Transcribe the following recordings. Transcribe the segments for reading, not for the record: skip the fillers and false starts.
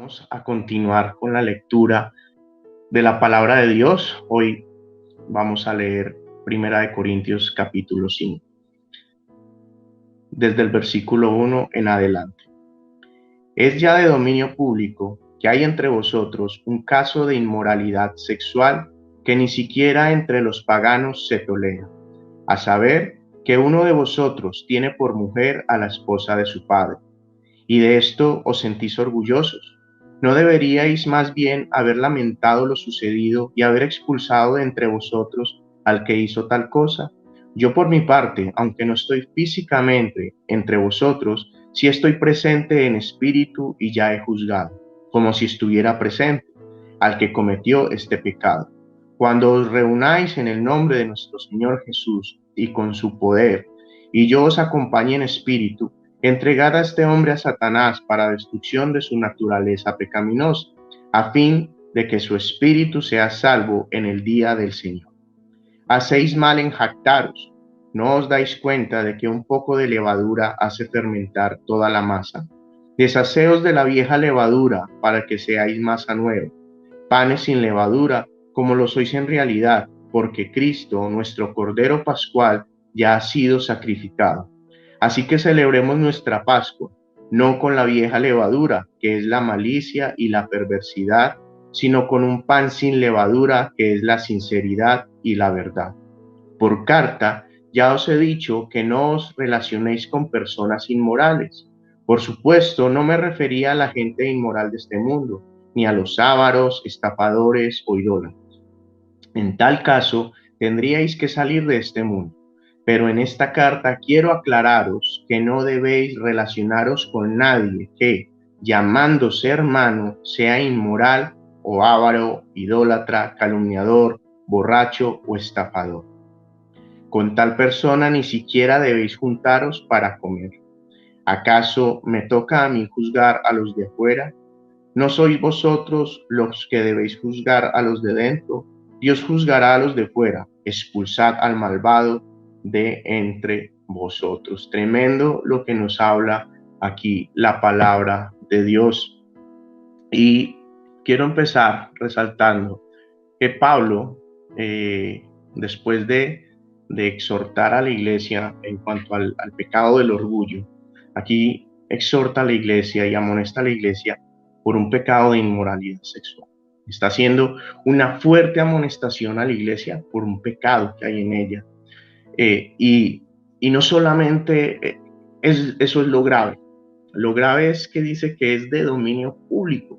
Vamos a continuar con la lectura de la palabra de Dios. Hoy vamos a leer Primera de Corintios capítulo 5, desde el versículo 1 en adelante. Es ya de dominio público que hay entre vosotros un caso de inmoralidad sexual que ni siquiera entre los paganos se tolera, a saber, que uno de vosotros tiene por mujer a la esposa de su padre, y de esto os sentís orgullosos. ¿No deberíais más bien haber lamentado lo sucedido y haber expulsado de entre vosotros al que hizo tal cosa? Yo por mi parte, aunque no estoy físicamente entre vosotros, sí estoy presente en espíritu y ya he juzgado, como si estuviera presente, al que cometió este pecado. Cuando os reunáis en el nombre de nuestro Señor Jesús y con su poder, y yo os acompañe en espíritu, entregad a este hombre a Satanás para destrucción de su naturaleza pecaminosa, a fin de que su espíritu sea salvo en el día del Señor. Hacéis mal en jactaros. ¿No os dais cuenta de que un poco de levadura hace fermentar toda la masa? Deshaceos de la vieja levadura para que seáis masa nueva, panes sin levadura, como lo sois en realidad, porque Cristo, nuestro Cordero Pascual, ya ha sido sacrificado. Así que celebremos nuestra Pascua, no con la vieja levadura, que es la malicia y la perversidad, sino con un pan sin levadura, que es la sinceridad y la verdad. Por carta, ya os he dicho que no os relacionéis con personas inmorales. Por supuesto, no me refería a la gente inmoral de este mundo, ni a los ávaros, estafadores o idólatras. En tal caso, tendríais que salir de este mundo. Pero en esta carta quiero aclararos que no debéis relacionaros con nadie que, llamándose hermano, sea inmoral o avaro, idólatra, calumniador, borracho o estafador. Con tal persona ni siquiera debéis juntaros para comer. ¿Acaso me toca a mí juzgar a los de afuera? ¿No sois vosotros los que debéis juzgar a los de dentro? Dios juzgará a los de fuera. Expulsad al malvado de entre vosotros. Tremendo lo que nos habla aquí la palabra de Dios. Y quiero empezar resaltando que Pablo, después de exhortar a la iglesia en cuanto al pecado del orgullo, aquí exhorta a la iglesia y amonesta a la iglesia por un pecado de inmoralidad sexual. Está haciendo una fuerte amonestación a la iglesia por un pecado que hay en ella. Y no solamente eso es lo grave. Lo grave es que dice que es de dominio público.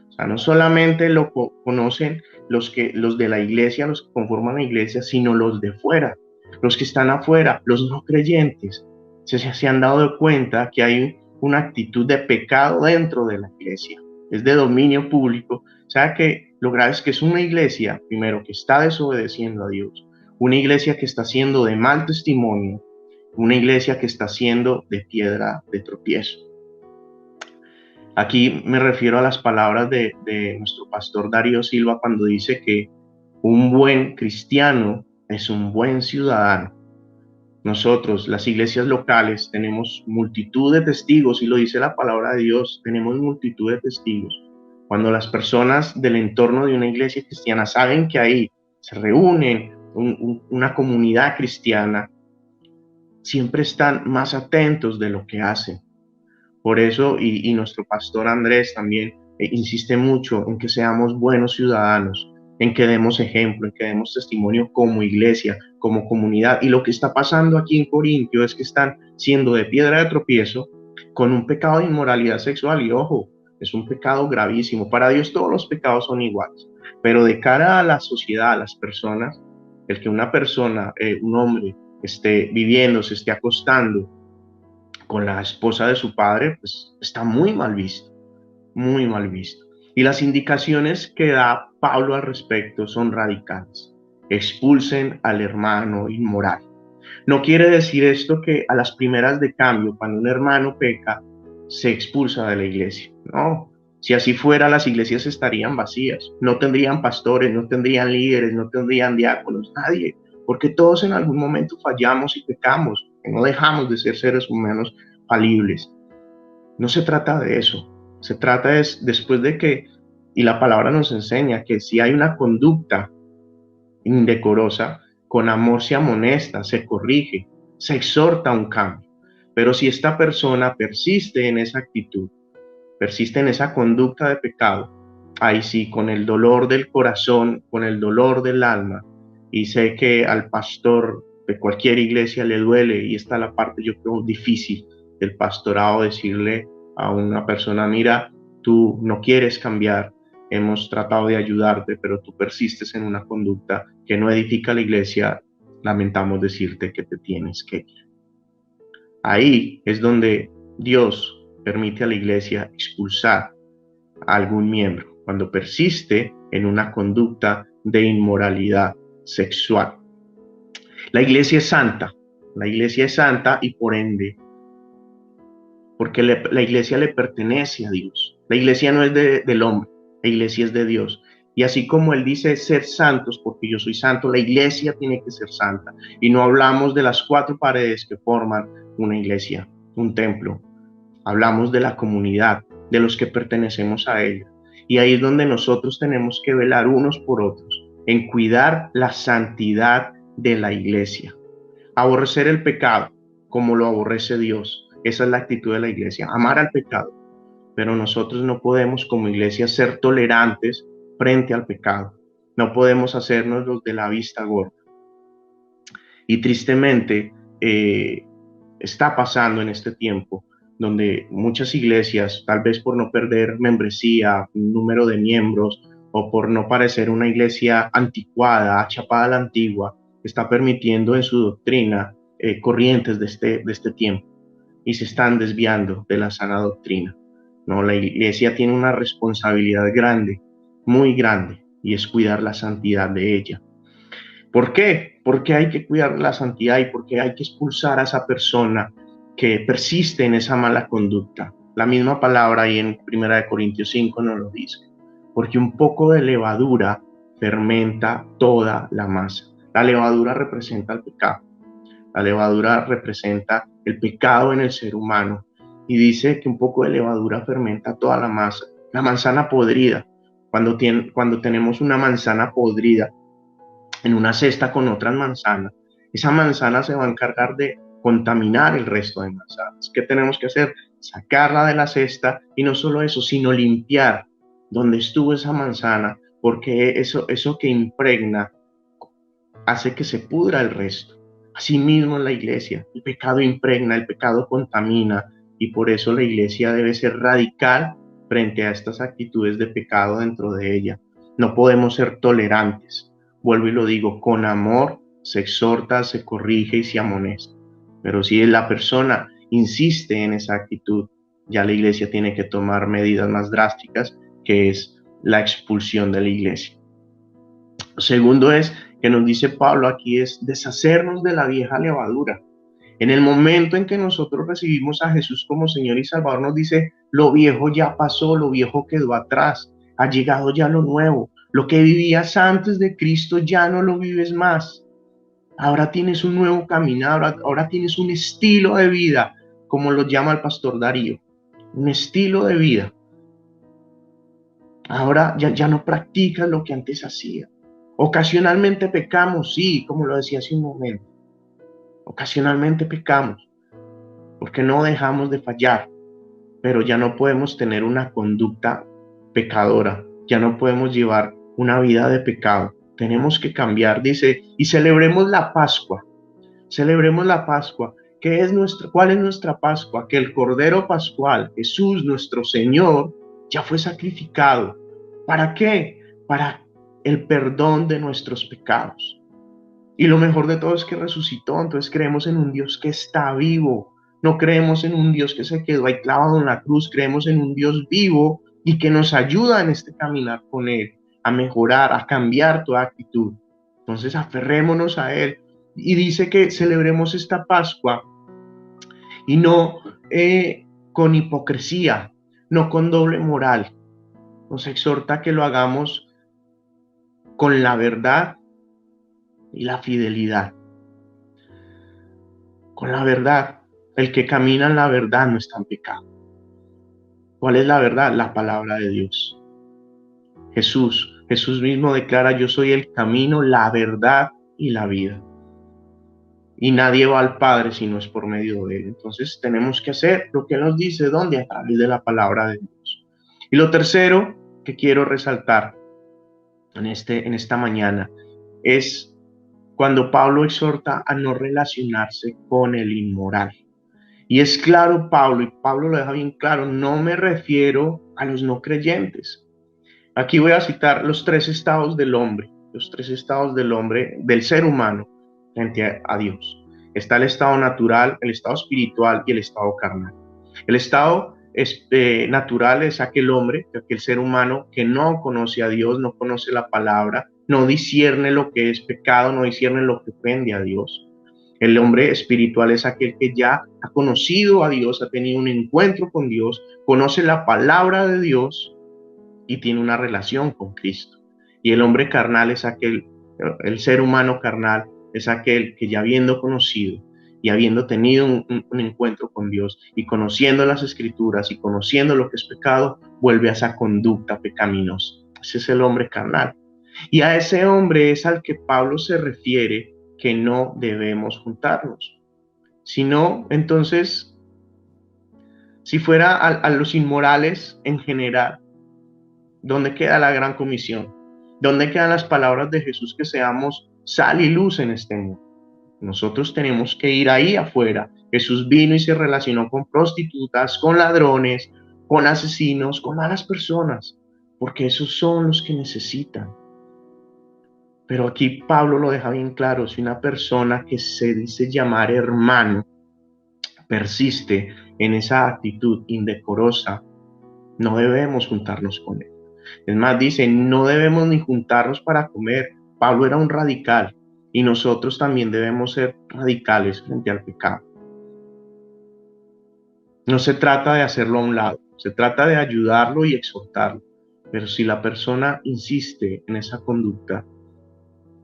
O sea, no solamente lo conocen los de la iglesia, los que conforman la iglesia, sino los de fuera, los que están afuera, los no creyentes. Se han dado cuenta que hay una actitud de pecado dentro de la iglesia. Es de dominio público. O sea que lo grave es que es una iglesia, primero, que está desobedeciendo a Dios, una iglesia que está siendo de mal testimonio, una iglesia que está siendo de piedra de tropiezo. Aquí me refiero a las palabras de nuestro pastor Darío Silva cuando dice que un buen cristiano es un buen ciudadano. Nosotros, las iglesias locales, tenemos multitud de testigos, y lo dice la palabra de Dios, tenemos multitud de testigos. Cuando las personas del entorno de una iglesia cristiana saben que ahí se reúnen una comunidad cristiana, siempre están más atentos de lo que hacen. Por eso, y nuestro pastor Andrés también insiste mucho en que seamos buenos ciudadanos, en que demos ejemplo, en que demos testimonio como iglesia, como comunidad. Y lo que está pasando aquí en Corintio es que están siendo de piedra de tropiezo con un pecado de inmoralidad sexual. Y ojo, es un pecado gravísimo. Para Dios todos los pecados son iguales, pero de cara a la sociedad, a las personas, el que una persona, un hombre, esté viviendo, se esté acostando con la esposa de su padre, pues está muy mal visto, muy mal visto. Y las indicaciones que da Pablo al respecto son radicales. Expulsen al hermano inmoral. No quiere decir esto que a las primeras de cambio, cuando un hermano peca, se expulsa de la iglesia. No, si así fuera, las iglesias estarían vacías. No tendrían pastores, no tendrían líderes, no tendrían diáconos, nadie. Porque todos en algún momento fallamos y pecamos. No dejamos de ser seres humanos falibles. No se trata de eso. Se trata es después de que, y la palabra nos enseña que si hay una conducta indecorosa, con amor se amonesta, se corrige, se exhorta a un cambio. Pero si esta persona persiste en esa actitud, persiste en esa conducta de pecado, ahí sí, con el dolor del corazón, con el dolor del alma, y sé que al pastor de cualquier iglesia le duele, y esta es la parte yo creo difícil del pastorado, decirle a una persona, mira, tú no quieres cambiar, hemos tratado de ayudarte, pero tú persistes en una conducta que no edifica la iglesia, lamentamos decirte que te tienes que ir. Ahí es donde Dios permite a la iglesia expulsar a algún miembro cuando persiste en una conducta de inmoralidad sexual. La iglesia es santa y por ende, porque la iglesia le pertenece a Dios. La iglesia no es del hombre, la iglesia es de Dios. Y así como Él dice ser santos, porque yo soy santo, la iglesia tiene que ser santa. Y no hablamos de las cuatro paredes que forman una iglesia, un templo. Hablamos de la comunidad, de los que pertenecemos a ella. Y ahí es donde nosotros tenemos que velar unos por otros, en cuidar la santidad de la iglesia. Aborrecer el pecado como lo aborrece Dios. Esa es la actitud de la iglesia, amar al pecado. Pero nosotros no podemos como iglesia ser tolerantes frente al pecado. No podemos hacernos los de la vista gorda. Y tristemente está pasando en este tiempo donde muchas iglesias, tal vez por no perder membresía, número de miembros, o por no parecer una iglesia anticuada, achapada a la antigua, está permitiendo en su doctrina corrientes de este tiempo y se están desviando de la sana doctrina. No, la iglesia tiene una responsabilidad grande, muy grande, y es cuidar la santidad de ella. ¿Por qué? Porque hay que cuidar la santidad y porque hay que expulsar a esa persona que persiste en esa mala conducta. La misma palabra ahí en 1 Corintios 5 nos lo dice. Porque un poco de levadura fermenta toda la masa. La levadura representa el pecado. La levadura representa el pecado en el ser humano. Y dice que un poco de levadura fermenta toda la masa. La manzana podrida. Cuando tenemos una manzana podrida en una cesta con otras manzanas, esa manzana se va a encargar de contaminar el resto de manzanas. ¿Qué tenemos que hacer? Sacarla de la cesta y no solo eso, sino limpiar donde estuvo esa manzana, porque eso que impregna hace que se pudra el resto. Asimismo en la iglesia, el pecado impregna, el pecado contamina, y por eso la iglesia debe ser radical frente a estas actitudes de pecado dentro de ella. No podemos ser tolerantes. Vuelvo y lo digo, con amor se exhorta, se corrige y se amonesta. Pero si la persona insiste en esa actitud, ya la iglesia tiene que tomar medidas más drásticas, que es la expulsión de la iglesia. Segundo es que nos dice Pablo aquí es deshacernos de la vieja levadura. En el momento en que nosotros recibimos a Jesús como Señor y Salvador, nos dice, lo viejo ya pasó, lo viejo quedó atrás, ha llegado ya lo nuevo. Lo que vivías antes de Cristo ya no lo vives más. Ahora tienes un nuevo camino, ahora tienes un estilo de vida, como lo llama el pastor Darío, un estilo de vida. Ahora ya no practicas lo que antes hacías. Ocasionalmente pecamos, sí, como lo decía hace un momento. Ocasionalmente pecamos, porque no dejamos de fallar, pero ya no podemos tener una conducta pecadora, ya no podemos llevar una vida de pecado. Tenemos que cambiar, dice, y celebremos la Pascua. Celebremos la Pascua. ¿Cuál es nuestra Pascua? Que el Cordero Pascual, Jesús nuestro Señor, ya fue sacrificado. ¿Para qué? Para el perdón de nuestros pecados. Y lo mejor de todo es que resucitó. Entonces creemos en un Dios que está vivo. No creemos en un Dios que se quedó ahí clavado en la cruz. Creemos en un Dios vivo y que nos ayuda en este caminar con Él, a mejorar, a cambiar toda actitud. Entonces aferrémonos a Él. Y dice que celebremos esta Pascua y no con hipocresía, no con doble moral. Nos exhorta a que lo hagamos con la verdad y la fidelidad. Con la verdad, el que camina en la verdad no está en pecado. ¿Cuál es la verdad? La palabra de Dios. Jesús mismo declara: yo soy el camino, la verdad y la vida. Y nadie va al Padre si no es por medio de Él. Entonces tenemos que hacer lo que Él nos dice. ¿Dónde? A través de la palabra de Dios. Y lo tercero que quiero resaltar en esta mañana es cuando Pablo exhorta a no relacionarse con el inmoral. Y es claro Pablo, y Pablo lo deja bien claro: no me refiero a los no creyentes. Aquí voy a citar los tres estados del hombre, del ser humano frente a Dios. Está el estado natural, el estado espiritual y el estado carnal. El estado natural es aquel hombre, aquel ser humano que no conoce a Dios, no conoce la palabra, no discierne lo que es pecado, no discierne lo que ofende a Dios. El hombre espiritual es aquel que ya ha conocido a Dios, ha tenido un encuentro con Dios, conoce la palabra de Dios y tiene una relación con Cristo. Y el hombre carnal es el ser humano carnal es aquel que ya habiendo conocido y habiendo tenido un encuentro con Dios y conociendo las Escrituras y conociendo lo que es pecado, vuelve a esa conducta pecaminosa. Ese es el hombre carnal. Y a ese hombre es al que Pablo se refiere que no debemos juntarnos. Si no, entonces, si fuera a los inmorales en general, ¿dónde queda la gran comisión? ¿Dónde quedan las palabras de Jesús que seamos sal y luz en este mundo? Nosotros tenemos que ir ahí afuera. Jesús vino y se relacionó con prostitutas, con ladrones, con asesinos, con malas personas, porque esos son los que necesitan. Pero aquí Pablo lo deja bien claro: si una persona que se dice llamar hermano persiste en esa actitud indecorosa, no debemos juntarnos con él. Es más, dice: no debemos ni juntarnos para comer. Pablo era un radical y nosotros también debemos ser radicales frente al pecado. No se trata de hacerlo a un lado, se trata de ayudarlo y exhortarlo. Pero si la persona insiste en esa conducta,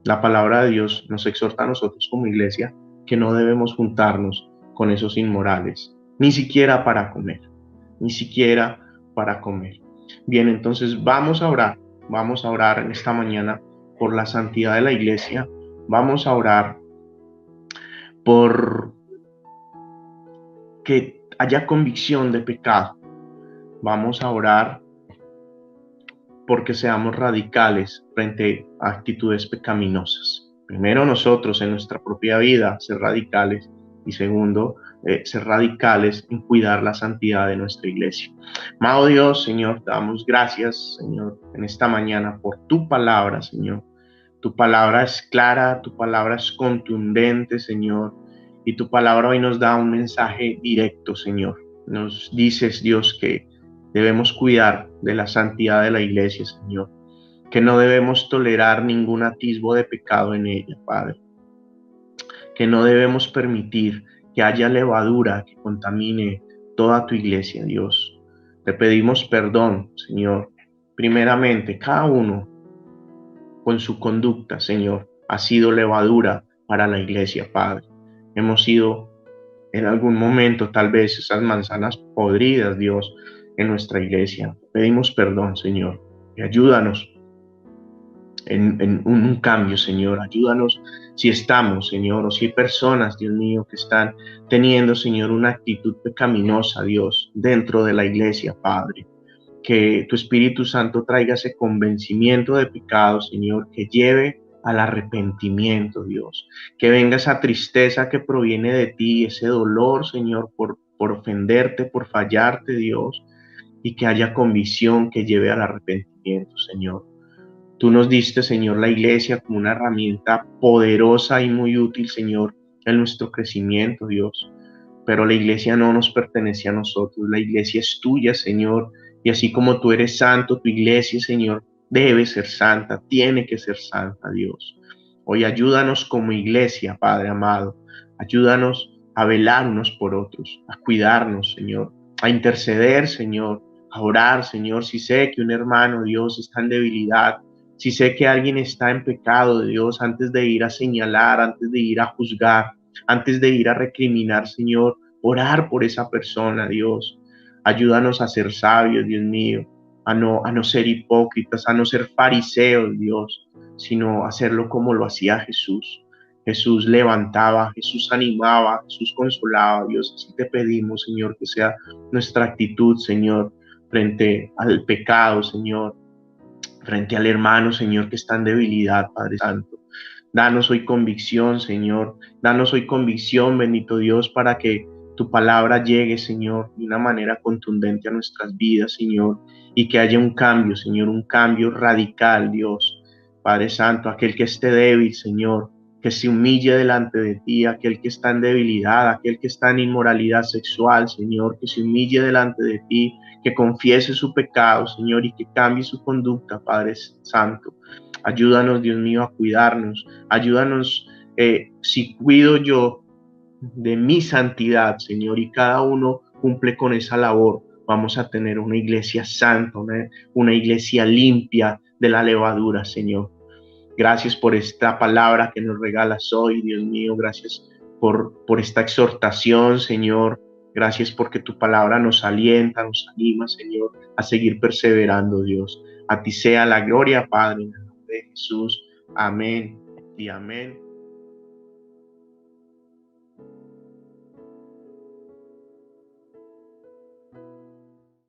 la palabra de Dios nos exhorta a nosotros como iglesia que no debemos juntarnos con esos inmorales, ni siquiera para comer, ni siquiera para comer. Bien, entonces vamos a orar en esta mañana por la santidad de la iglesia, vamos a orar por que haya convicción de pecado, vamos a orar porque seamos radicales frente a actitudes pecaminosas. Primero nosotros en nuestra propia vida ser radicales y segundo, ser radicales en cuidar la santidad de nuestra iglesia. Amado Dios, Señor, te damos gracias, Señor, en esta mañana por tu palabra, Señor. Tu palabra es clara, tu palabra es contundente, Señor, y tu palabra hoy nos da un mensaje directo, Señor. Nos dices, Dios, que debemos cuidar de la santidad de la iglesia, Señor, que no debemos tolerar ningún atisbo de pecado en ella, Padre, que no debemos permitir que haya levadura que contamine toda tu iglesia, Dios. Te pedimos perdón, Señor. Primeramente, cada uno con su conducta, Señor, ha sido levadura para la iglesia, Padre. Hemos sido en algún momento tal vez esas manzanas podridas, Dios, en nuestra iglesia. Pedimos perdón, Señor, y ayúdanos en un cambio, Señor. Ayúdanos si estamos, Señor, o si hay personas, Dios mío, que están teniendo, Señor, una actitud pecaminosa, Dios, dentro de la iglesia, Padre. Que tu Espíritu Santo traiga ese convencimiento de pecado, Señor, que lleve al arrepentimiento, Dios. Que venga esa tristeza que proviene de ti, ese dolor, Señor, por ofenderte, por fallarte, Dios, y que haya convicción que lleve al arrepentimiento, Señor. Tú nos diste, Señor, la iglesia como una herramienta poderosa y muy útil, Señor, en nuestro crecimiento, Dios. Pero la iglesia no nos pertenece a nosotros, la iglesia es tuya, Señor, y así como tú eres santo, tu iglesia, Señor, debe ser santa, tiene que ser santa, Dios. Hoy ayúdanos como iglesia, Padre amado, ayúdanos a velar unos por otros, a cuidarnos, Señor, a interceder, Señor, a orar, Señor, si sé que un hermano, Dios, está en debilidad, si sé que alguien está en pecado, Dios, antes de ir a señalar, antes de ir a juzgar, antes de ir a recriminar, Señor, orar por esa persona, Dios. Ayúdanos a ser sabios, Dios mío, a no ser hipócritas, a no ser fariseos, Dios, sino hacerlo como lo hacía Jesús. Jesús levantaba, Jesús animaba, Jesús consolaba. Dios, así te pedimos, Señor, que sea nuestra actitud, Señor, frente al pecado, Señor, frente al hermano, Señor, que está en debilidad, Padre Santo. Danos hoy convicción, Señor. Danos hoy convicción, bendito Dios, para que tu palabra llegue, Señor, de una manera contundente a nuestras vidas, Señor, y que haya un cambio, Señor, un cambio radical, Dios. Padre Santo, aquel que esté débil, Señor, que se humille delante de ti, aquel que está en debilidad, aquel que está en inmoralidad sexual, Señor, que se humille delante de ti, que confiese su pecado, Señor, y que cambie su conducta, Padre Santo. Ayúdanos, Dios mío, a cuidarnos. Ayúdanos, si cuido yo de mi santidad, Señor, y cada uno cumple con esa labor, vamos a tener una iglesia santa, una iglesia limpia de la levadura, Señor. Gracias por esta palabra que nos regalas hoy, Dios mío. Gracias por esta exhortación, Señor. Gracias porque tu palabra nos alienta, nos anima, Señor, a seguir perseverando, Dios. A ti sea la gloria, Padre, en el nombre de Jesús. Amén y amén.